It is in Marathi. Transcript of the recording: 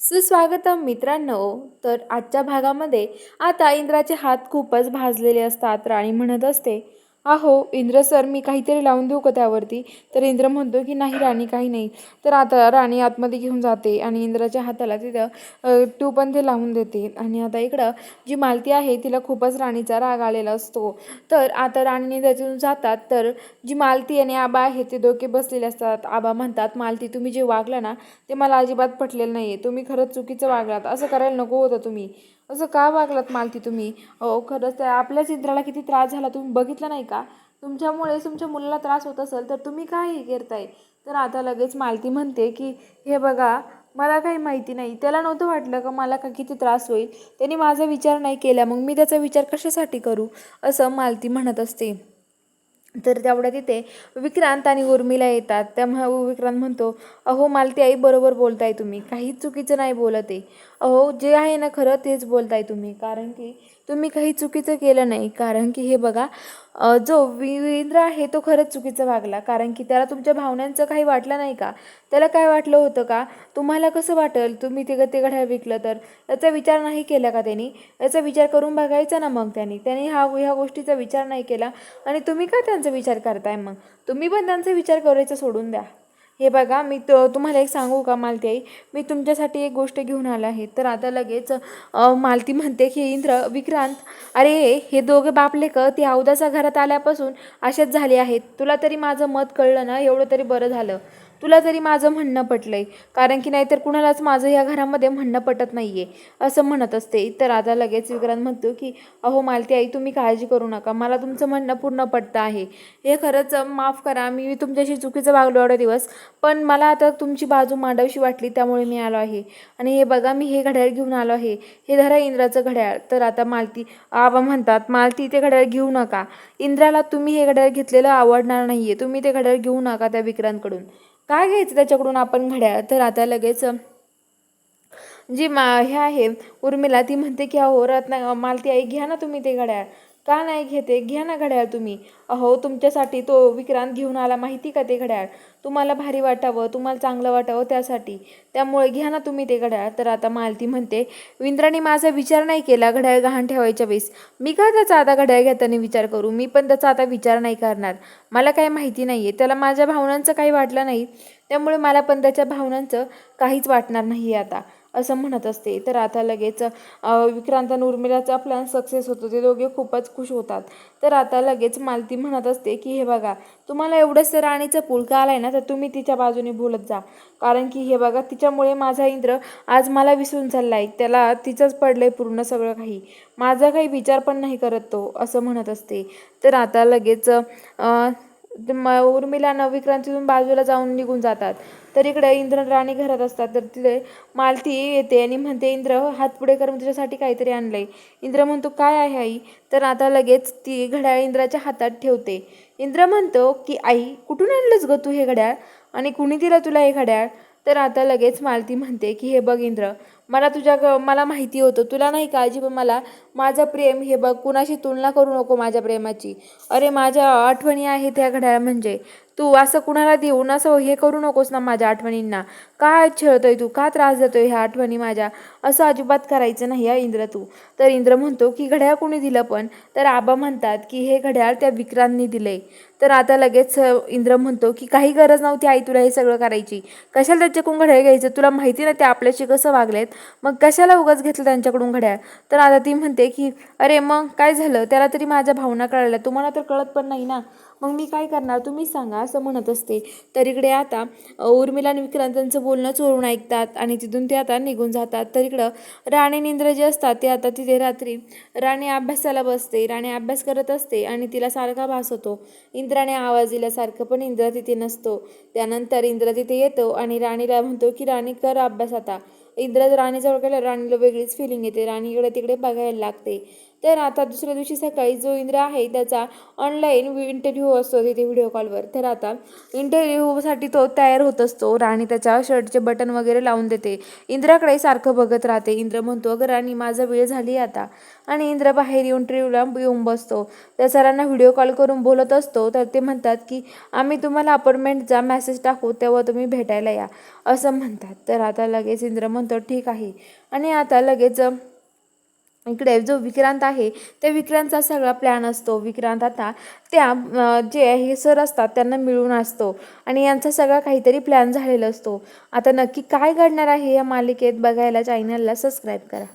सुस्वागतम मित्रांनो. तर आजच्या भागामध्ये आता इंद्राचे हात खूपच भाजलेले असतात. राणी म्हणत असते, अहो इंद्र सर, मी काहीतरी लावून देऊ का त्यावरती? तर इंद्र म्हणतो की नाही राणी, काही नाही. तर आता राणी आतमध्ये घेऊन जाते आणि इंद्राच्या हाताला तिथं ट्यूब पण ते लावून देते. आणि आता इकडं जी मालती आहे तिला खूपच राणीचा राग आलेला असतो. तर आता राणीने त्यातून जातात. तर जी मालती आणि आबा आहे ते दोघे बसलेले असतात. आबा म्हणतात, मालती तुम्ही जे वागला ना ते मला अजिबात पटलेलं नाही आहे. तुम्ही खरंच चुकीचं वागलात. असं करायला नको होतं तुम्ही. असं का वागलात मालती तुम्ही? हो खरंच त्या आपल्याच इंद्राला किती त्रास झाला तुम्ही बघितलं नाही का? तुमच्यामुळे तुमच्या मुलाला त्रास होत असेल तर तुम्ही काय हे करताय? तर आता लगेच मालती म्हणते की हे बघा, मला काही माहिती नाही. त्याला नव्हतं वाटलं का मला का किती त्रास होईल. त्यांनी माझा विचार नाही केला, मग मी त्याचा विचार कशासाठी करू? असं मालती म्हणत असते. तर तेवढ्या तिथे विक्रांत आणि उर्मिला येतात. त्यामुळे विक्रांत म्हणतो, अहो मालती आई, बरोबर बोलताय तुम्ही, काहीच चुकीचं नाही बोलत आहे. अहो जे आहे ना खरं तेच बोलताय तुम्ही, कारण की तुम्ही काही चुकीचं केलं नाही. कारण की हे बघा, जो वीरेंद्र आहे तो खरंच चुकीचं वागला. कारण की त्याला तुमच्या भावनांचं काही वाटलं नाही का? त्याला काय वाटलं होतं का? तुम्हाला कसं वाटेल तुम्ही ते घड्याळ विकलं तर? याचा विचार नाही केला का त्यांनी? याचा विचार करून बघायचा ना मग त्यांनी ह्या गोष्टीचा विचार नाही केला. आणि तुम्ही काय त्यांचा विचार करताय? मग तुम्ही पण त्यांचा विचार करायचा सोडून द्या. हे बघा, मी तुम्हाला एक सांगू का मालती आई, मी तुमच्यासाठी एक गोष्ट घेऊन आला आहे. तर आता लगेच मालती म्हणते की विक्रांत, अरे हे दोघे बापले का ती अवदासा घरात आल्यापासून असेच झाले आहेत. तुला तरी माझं मत कळलं ना, एवढं तरी बरं झालं. तुला तरी माझं म्हणणं पटलंय. कारण की नाहीतर कुणालाच माझं या घरामध्ये म्हणणं पटत नाहीये, असं म्हणत असते. तर आता लगेच विक्रांत म्हणतो की अहो मालती आई, तुम्ही काळजी करू नका, मला तुमचं म्हणणं पूर्ण पटतं आहे. हे खरंच माफ करा, मी तुमच्याशी चुकीचं वागलो एवढे दिवस, पण मला आता तुमची बाजू मांडावीशी वाटली त्यामुळे मी आलो आहे. आणि हे बघा, मी हे घड्याळ घेऊन आलो आहे. हे धरा इंद्राचं घड्याळ. तर आता आबा म्हणतात, मालती ते घड्याळ घेऊ नका. इंद्राला तुम्ही हे घड्याळ घेतलेलं आवडणार नाहीये. तुम्ही ते घड्याळ घेऊ नका त्या विक्रांतकडून. काय घ्यायचं त्याच्याकडून आपण घड्याळ? तर आता लगेच जी हे आहे उर्मिला, ती म्हणते की अहो मालती आई, घ्या ना तुम्ही ते घड्याळ. का नाही घेते? घ्या ना घड्याळ तुम्ही. अहो तुमच्यासाठी तो विक्रांत घेऊन आला माहिती का ते घड्याळ? तुम्हाला भारी वाटावं, तुम्हाला चांगलं वाटावं त्यासाठी. त्यामुळे घ्या ना तुम्ही ते घड्याळ. तर आता मालती म्हणते, विंद्राने माझा विचार नाही केला घड्याळ गहाण ठेवायच्या वेळेस. मी का त्याचा आता घड्याळ घेताना विचार करू? मी पण त्याचा आता विचार नाही करणार. मला काही माहिती नाही आहे, त्याला माझ्या भावनांचं काही वाटलं नाही, त्यामुळे मला पण त्याच्या भावनांचं काहीच वाटणार नाही आता, असं म्हणत असते. तर आता लगेच विक्रांत आणि उर्मिलाचा प्लॅन सक्सेस होतो. ते दोघे खूपच खुश होतात. तर आता लगेच मालती म्हणत असते की हे बघा, तुम्हाला एवढंच राणीचं पुळका आलाय ना, तर तुम्ही तिच्या बाजूने बोलत जा. कारण की हे बघा, तिच्यामुळे माझा इंद्र आज मला विसरून चाललाय. त्याला तिचंच पडलंय पूर्ण सगळं काही. माझा काही विचार पण नाही करत तो, असं म्हणत असते. तर आता लगेच उर्मिला न विक्रांतीतून बाजूला जाऊन निघून जातात. तर इकडे इंद्र राणी घरात असतात. तर तिथे मालती येते आणि म्हणते, इंद्र हात पुढे कर, तुझ्यासाठी काहीतरी आणलंय. इंद्र म्हणतो, काय आहे आई? तर आता लगेच ती घड्याळ इंद्राच्या हातात ठेवते. इंद्र म्हणतो की आई, कुठून आणलंस ग तू हे घड्याळ? आणि कुणी दिलं तुला हे घड्याळ? तर आता लगेच मालती म्हणते की हे बघ इंद्र, मला माहिती होतं तुला नाही काळजी, पण मला माझं प्रेम हे बघ, कुणाशी तुलना करू नको माझ्या प्रेमाची. अरे माझ्या आठवणी आहेत ह्या घड्याळ म्हणजे. तू असं कुणाला देऊन असं हे करू नकोस ना माझ्या आठवणींना. का छळतोय तू? का त्रास देतोय ह्या आठवणी माझ्या? असं अजिबात करायचं नाही हा इंद्र तू. तर इंद्र म्हणतो की घड्याळ कोणी दिलं पण? तर आबा म्हणतात की हे घड्याळ त्या विक्रांतनी दिलंय. तर आता लगेच इंद्र म्हणतो की काही गरज नव्हती आई तुला हे सगळं करायची. कशाला त्याच्याकडून घड्याळ घ्यायचं? तुला माहिती ना ते आपल्याशी कसं वागलेत, मग कशाला उगाच घेतलं त्यांच्याकडून घड्याळ? तर आता ती म्हणते की अरे मग काय झालं? त्याला तरी माझ्या भावना कळल्या, तुम्हाला तर कळत पण नाही ना, मग मी काय करणार तुम्हीच सांगा, असं म्हणत असते. तर इकडे आता उर्मिला आणि विक्रांतांचं बोलणं चोरून ऐकतात आणि तिथून ते आता निघून जातात. तर इकडं राणी आणि इंद्र जे असतात ते आता तिथे रात्री राणी अभ्यासाला बसते. राणी अभ्यास करत असते आणि तिला सारखा भास होतो इंद्राने आवाज दिल्यासारखं, पण इंद्र तिथे नसतो. त्यानंतर इंद्र तिथे येतो आणि राणीला म्हणतो की राणी कर अभ्यास आता. इंद्र राणीजवळ गेला, राणीला वेगळीच फिलिंग येते. राणी इकडे तिकडे बघायला लागते. तर आता दुसऱ्या दिवशी सकाळी जो इंद्र आहे त्याचा ऑनलाईन इंटरव्ह्यू असतो तिथे व्हिडिओ कॉलवर. तर आता इंटरव्ह्यूसाठी तो तयार होत असतो. राणी त्याच्या शर्टचे बटन वगैरे लावून देते. इंद्राकडे सारखं बघत राहते. इंद्र म्हणतो, अगं राणी माझा वेळ झाली आता. आणि इंद्र बाहेर इंटरव्ह्यूला येऊन बसतो. त्या सरांना व्हिडिओ कॉल करून बोलत असतो. तर ते म्हणतात की आम्ही तुम्हाला अपॉइंटमेंटचा मेसेज टाकू, तेव्हा तुम्ही भेटायला या, असं म्हणतात. तर आता लगेच इंद्र म्हणतो म्हणतो ठीक आहे. आणि आता लगेच इकडे जो विक्रांत आहे त्या विक्रांतचा सगळा प्लॅन असतो. विक्रांत आता त्या जे हे सर असतात त्यांना मिळून असतो आणि यांचा सगळा काहीतरी प्लॅन झालेला असतो. आता नक्की काय घडणार आहे या मालिकेत बघायला चॅनलला सबस्क्राईब करा.